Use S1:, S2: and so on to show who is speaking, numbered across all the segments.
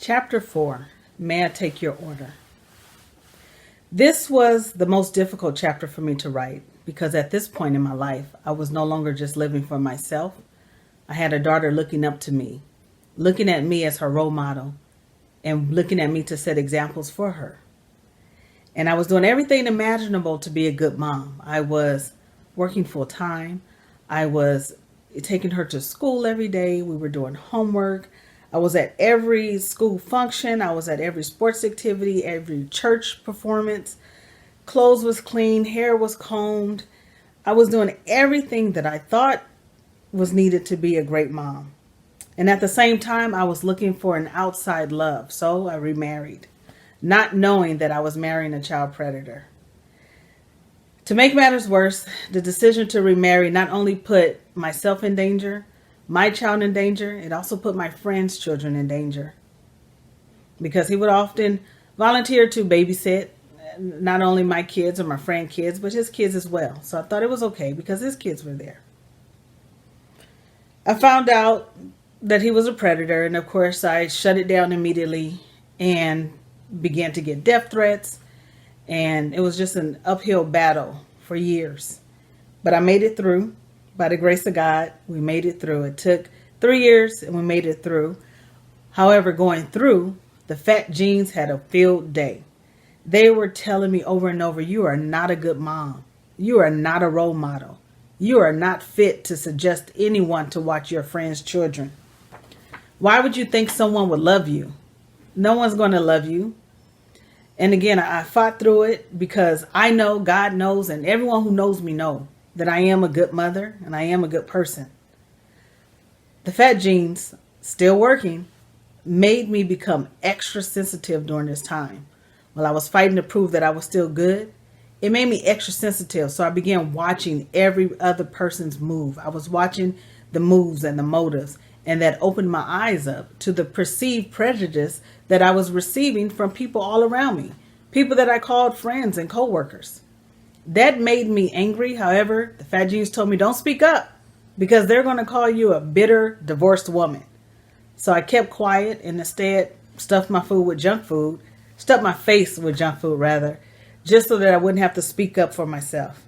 S1: Chapter 4, May I Take Your Order? This was the most difficult chapter for me to write because at this point in my life, I was no longer just living for myself. I had a daughter looking up to me, looking at me as her role model, and looking at me to set examples for her. And I was doing everything imaginable to be a good mom. I was working full time. I was taking her to school every day. We were doing homework. I was at every school function. I was at every sports activity, every church performance. Clothes was clean, hair was combed. I was doing everything that I thought was needed to be a great mom. And at the same time, I was looking for an outside love. So I remarried, not knowing that I was marrying a child predator. To make matters worse, the decision to remarry not only put myself in danger, my child in danger, it also put my friend's children in danger. Because he would often volunteer to babysit not only my kids or my friend kids, but his kids as well. So I thought it was okay because his kids were there. I found out that he was a predator, and of course I shut it down immediately and began to get death threats, and it was just an uphill battle for years. But I made it through. By the grace of God, we made it through. It took 3 years and we made it through. However, going through, the fat genes had a field day. They were telling me over and over, you are not a good mom. You are not a role model. You are not fit to suggest anyone to watch your friend's children. Why would you think someone would love you? No one's going to love you. And again, I fought through it because I know, God knows, and everyone who knows me know that I am a good mother and I am a good person. The fat genes, still working, made me become extra sensitive during this time. While I was fighting to prove that I was still good, it made me extra sensitive. So I began watching every other person's move. I was watching the moves and the motives, and that opened my eyes up to the perceived prejudice that I was receiving from people all around me, people that I called friends and coworkers. That made me angry. However, the fat genes told me don't speak up because they're going to call you a bitter, divorced woman. So I kept quiet and instead stuffed my face with junk food, just so that I wouldn't have to speak up for myself.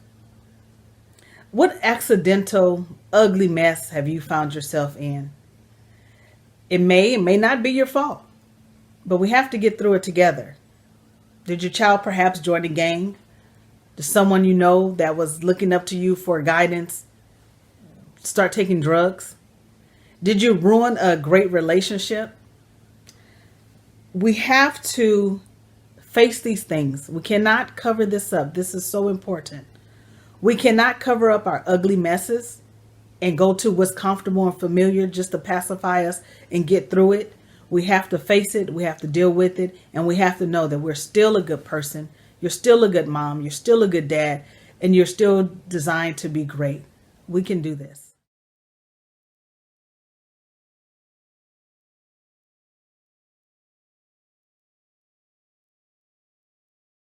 S1: What accidental, ugly mess have you found yourself in? It may not be your fault, but we have to get through it together. Did your child perhaps join a gang? Did someone you know that was looking up to you for guidance start taking drugs? Did you ruin a great relationship? We have to face these things. We cannot cover this up. This is so important. We cannot cover up our ugly messes and go to what's comfortable and familiar just to pacify us and get through it. We have to face it. We have to deal with it. And we have to know that we're still a good person. You're still a good mom. You're still a good dad. And you're still designed to be great. We can do this.